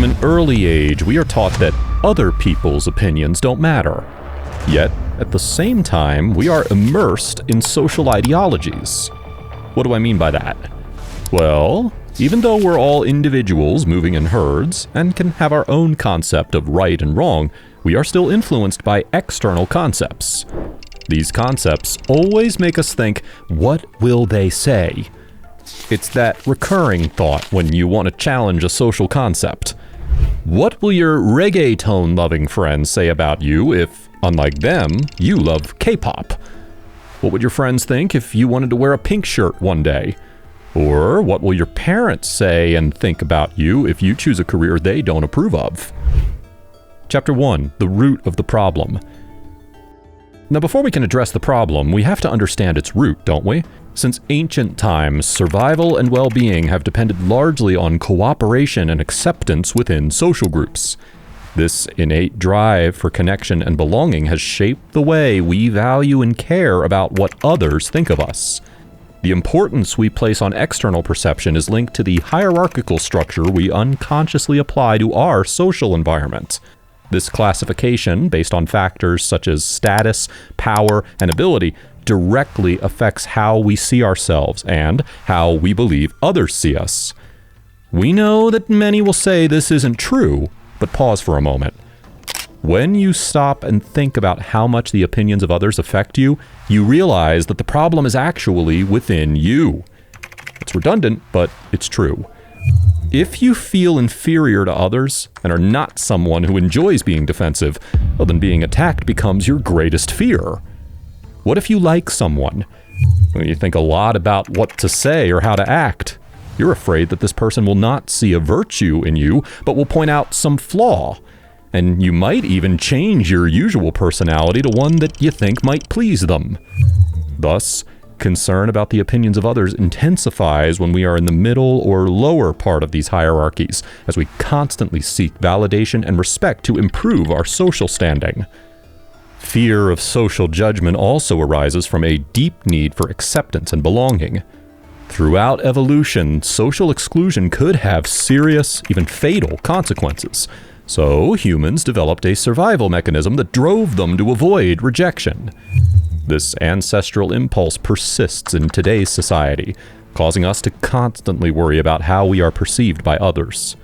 From an early age, we are taught that other people's opinions don't matter. Yet, at the same time, we are immersed in social ideologies. What do I mean by that? Well, even though we're all individuals moving in herds and can have our own concept of right and wrong, we are still influenced by external concepts. These concepts always make us think, what will they say? It's that recurring thought when you want to challenge a social concept. What will your reggaeton-loving friends say about you if, unlike them, you love K-pop? What would your friends think if you wanted to wear a pink shirt one day? Or what will your parents say and think about you if you choose a career they don't approve of? Chapter 1. The root of the problem. Now, before we can address the problem, we have to understand its root, don't we? Since ancient times, survival and well-being have depended largely on cooperation and acceptance within social groups. This innate drive for connection and belonging has shaped the way we value and care about what others think of us. The importance we place on external perception is linked to the hierarchical structure we unconsciously apply to our social environment. This classification, based on factors such as status, power, and ability, directly affects how we see ourselves and how we believe others see us. We know that many will say this isn't true, but pause for a moment. When you stop and think about how much the opinions of others affect you, you realize that the problem is actually within you. It's redundant, but it's true. If you feel inferior to others and are not someone who enjoys being defensive, well, then being attacked becomes your greatest fear. What if you like someone? Well, you think a lot about what to say or how to act. You're afraid that this person will not see a virtue in you, but will point out some flaw. And you might even change your usual personality to one that you think might please them. Thus, concern about the opinions of others intensifies when we are in the middle or lower part of these hierarchies, as we constantly seek validation and respect to improve our social standing. Fear of social judgment also arises from a deep need for acceptance and belonging. Throughout evolution, social exclusion could have serious, even fatal consequences. So humans developed a survival mechanism that drove them to avoid rejection. This ancestral impulse persists in today's society, causing us to constantly worry about how we are perceived by others.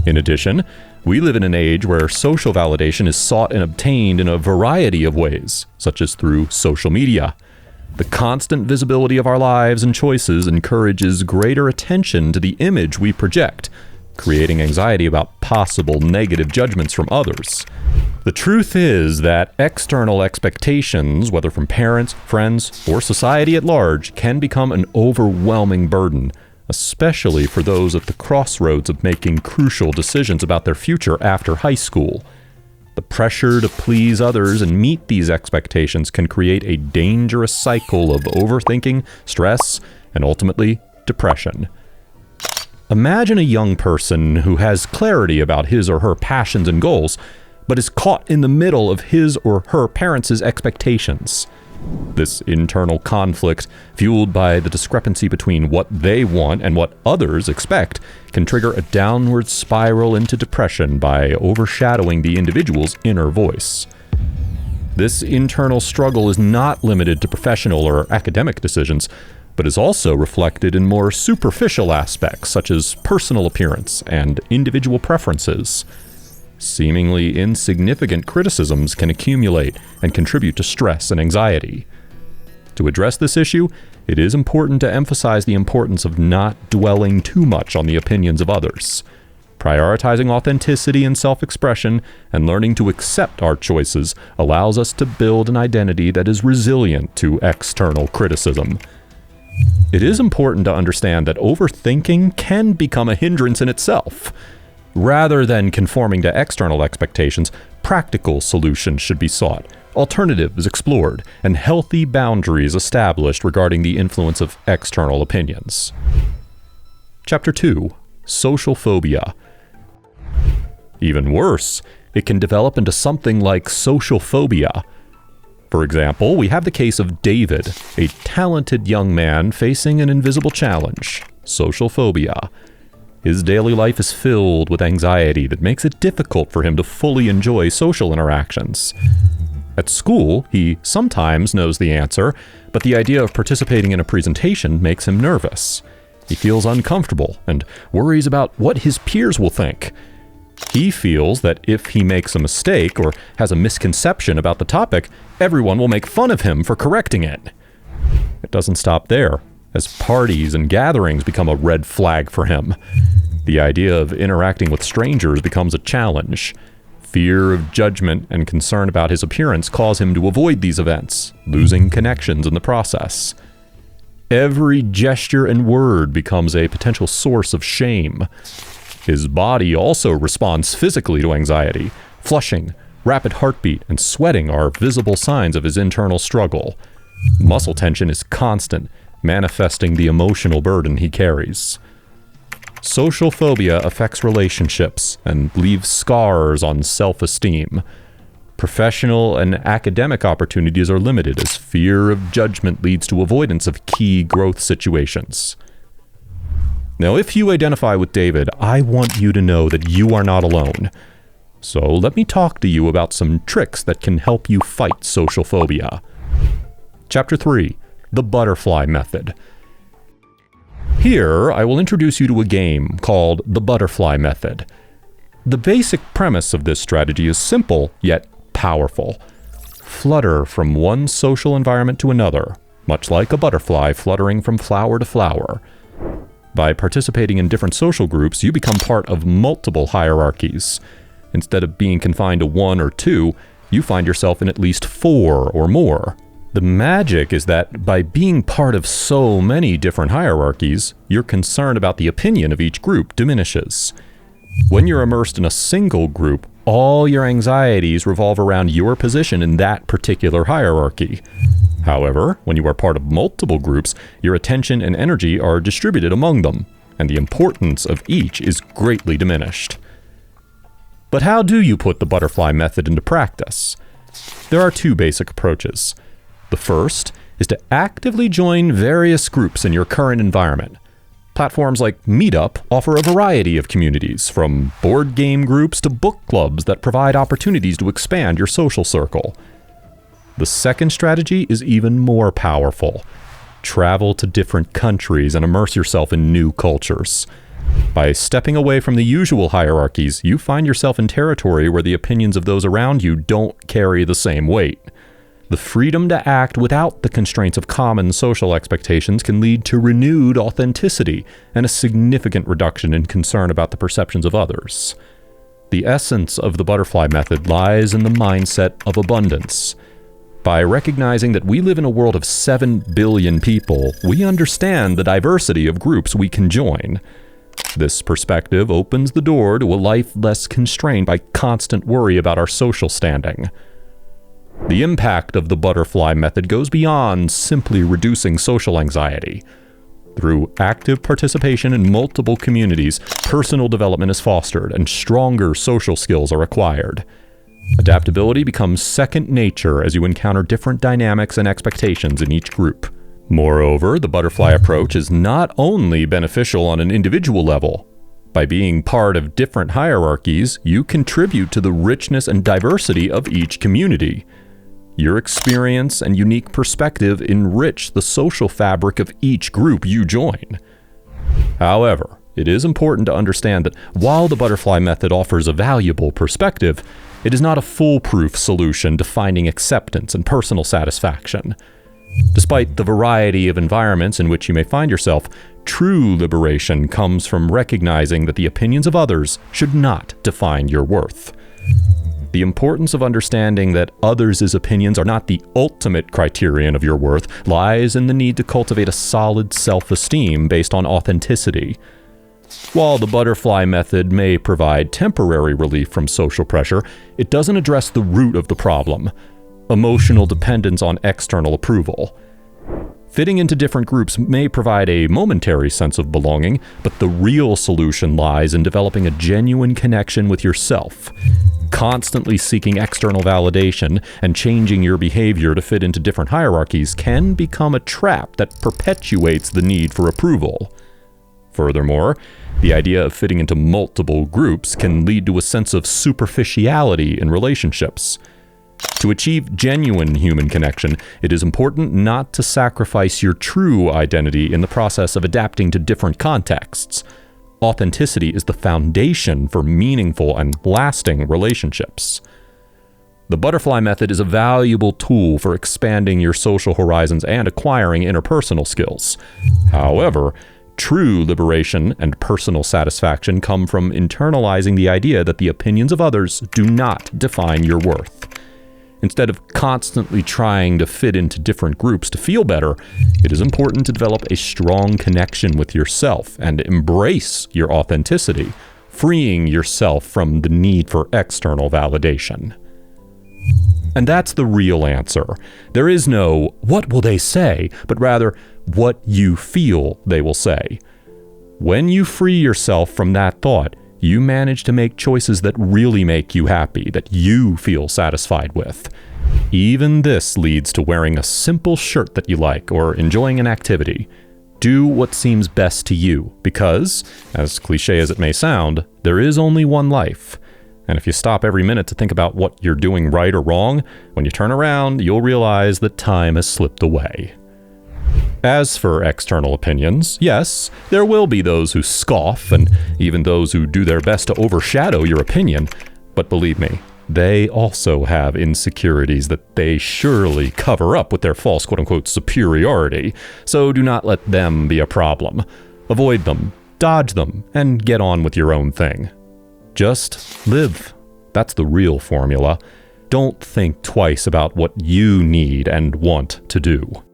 In addition, we live in an age where social validation is sought and obtained in a variety of ways, such as through social media. The constant visibility of our lives and choices encourages greater attention to the image we project, creating anxiety about possible negative judgments from others. The truth is that external expectations, whether from parents, friends, or society at large, can become an overwhelming burden, especially for those at the crossroads of making crucial decisions about their future after high school. The pressure to please others and meet these expectations can create a dangerous cycle of overthinking, stress, and ultimately, depression. Imagine a young person who has clarity about his or her passions and goals, but is caught in the middle of his or her parents' expectations. This internal conflict, fueled by the discrepancy between what they want and what others expect, can trigger a downward spiral into depression by overshadowing the individual's inner voice. This internal struggle is not limited to professional or academic decisions, but is also reflected in more superficial aspects such as personal appearance and individual preferences. Seemingly insignificant criticisms can accumulate and contribute to stress and anxiety. To address this issue, it is important to emphasize the importance of not dwelling too much on the opinions of others. Prioritizing authenticity and self-expression and learning to accept our choices allows us to build an identity that is resilient to external criticism. It is important to understand that overthinking can become a hindrance in itself. Rather than conforming to external expectations, practical solutions should be sought, alternatives explored, and healthy boundaries established regarding the influence of external opinions. Chapter 2. Social phobia. Even worse, it can develop into something like social phobia. For example, we have the case of David, a talented young man facing an invisible challenge, social phobia. His daily life is filled with anxiety that makes it difficult for him to fully enjoy social interactions. At school, he sometimes knows the answer, but the idea of participating in a presentation makes him nervous. He feels uncomfortable and worries about what his peers will think. He feels that if he makes a mistake or has a misconception about the topic, everyone will make fun of him for correcting it. It doesn't stop there, as parties and gatherings become a red flag for him. The idea of interacting with strangers becomes a challenge. Fear of judgment and concern about his appearance cause him to avoid these events, losing connections in the process. Every gesture and word becomes a potential source of shame. His body also responds physically to anxiety. Flushing, rapid heartbeat, and sweating are visible signs of his internal struggle. Muscle tension is constant, manifesting the emotional burden he carries. Social phobia affects relationships and leaves scars on self-esteem. Professional and academic opportunities are limited as fear of judgment leads to avoidance of key growth situations. Now, if you identify with David, I want you to know that you are not alone. So let me talk to you about some tricks that can help you fight social phobia. Chapter 3, The Butterfly Method. Here, I will introduce you to a game called the Butterfly Method. The basic premise of this strategy is simple, yet powerful. Flutter from one social environment to another, much like a butterfly fluttering from flower to flower. By participating in different social groups, you become part of multiple hierarchies. Instead of being confined to one or two, you find yourself in at least 4 or more. The magic is that by being part of so many different hierarchies, your concern about the opinion of each group diminishes. When you're immersed in a single group, all your anxieties revolve around your position in that particular hierarchy. However, when you are part of multiple groups, your attention and energy are distributed among them, and the importance of each is greatly diminished. But how do you put the butterfly method into practice? There are 2 basic approaches. The first is to actively join various groups in your current environment. Platforms like Meetup offer a variety of communities, from board game groups to book clubs that provide opportunities to expand your social circle. The second strategy is even more powerful. Travel to different countries and immerse yourself in new cultures. By stepping away from the usual hierarchies, you find yourself in territory where the opinions of those around you don't carry the same weight. The freedom to act without the constraints of common social expectations can lead to renewed authenticity and a significant reduction in concern about the perceptions of others. The essence of the butterfly method lies in the mindset of abundance. By recognizing that we live in a world of 7 billion people, we understand the diversity of groups we can join. This perspective opens the door to a life less constrained by constant worry about our social standing. The impact of the butterfly method goes beyond simply reducing social anxiety. Through active participation in multiple communities, personal development is fostered and stronger social skills are acquired. Adaptability becomes second nature as you encounter different dynamics and expectations in each group. Moreover, the butterfly approach is not only beneficial on an individual level. By being part of different hierarchies, you contribute to the richness and diversity of each community. Your experience and unique perspective enrich the social fabric of each group you join. However, it is important to understand that while the butterfly method offers a valuable perspective, it is not a foolproof solution to finding acceptance and personal satisfaction. Despite the variety of environments in which you may find yourself, true liberation comes from recognizing that the opinions of others should not define your worth. The importance of understanding that others' opinions are not the ultimate criterion of your worth lies in the need to cultivate a solid self-esteem based on authenticity. While the butterfly method may provide temporary relief from social pressure, it doesn't address the root of the problem: emotional dependence on external approval. Fitting into different groups may provide a momentary sense of belonging, but the real solution lies in developing a genuine connection with yourself. Constantly seeking external validation and changing your behavior to fit into different hierarchies can become a trap that perpetuates the need for approval. Furthermore, The idea of fitting into multiple groups can lead to a sense of superficiality in relationships. To achieve genuine human connection, it is important not to sacrifice your true identity in the process of adapting to different contexts. Authenticity is the foundation for meaningful and lasting relationships. The butterfly method is a valuable tool for expanding your social horizons and acquiring interpersonal skills. However, true liberation and personal satisfaction come from internalizing the idea that the opinions of others do not define your worth. Instead of constantly trying to fit into different groups to feel better, it is important to develop a strong connection with yourself and embrace your authenticity, freeing yourself from the need for external validation. And that's the real answer. There is no, what will they say, but rather, what you feel they will say. When you free yourself from that thought, you manage to make choices that really make you happy, that you feel satisfied with. Even this leads to wearing a simple shirt that you like or enjoying an activity. Do what seems best to you, because, as cliche as it may sound, there is only one life. And if you stop every minute to think about what you're doing right or wrong, when you turn around, you'll realize that time has slipped away. As for external opinions, yes, there will be those who scoff and even those who do their best to overshadow your opinion, but believe me, they also have insecurities that they surely cover up with their false quote-unquote superiority, so do not let them be a problem. Avoid them, dodge them, and get on with your own thing. Just live. That's the real formula. Don't think twice about what you need and want to do.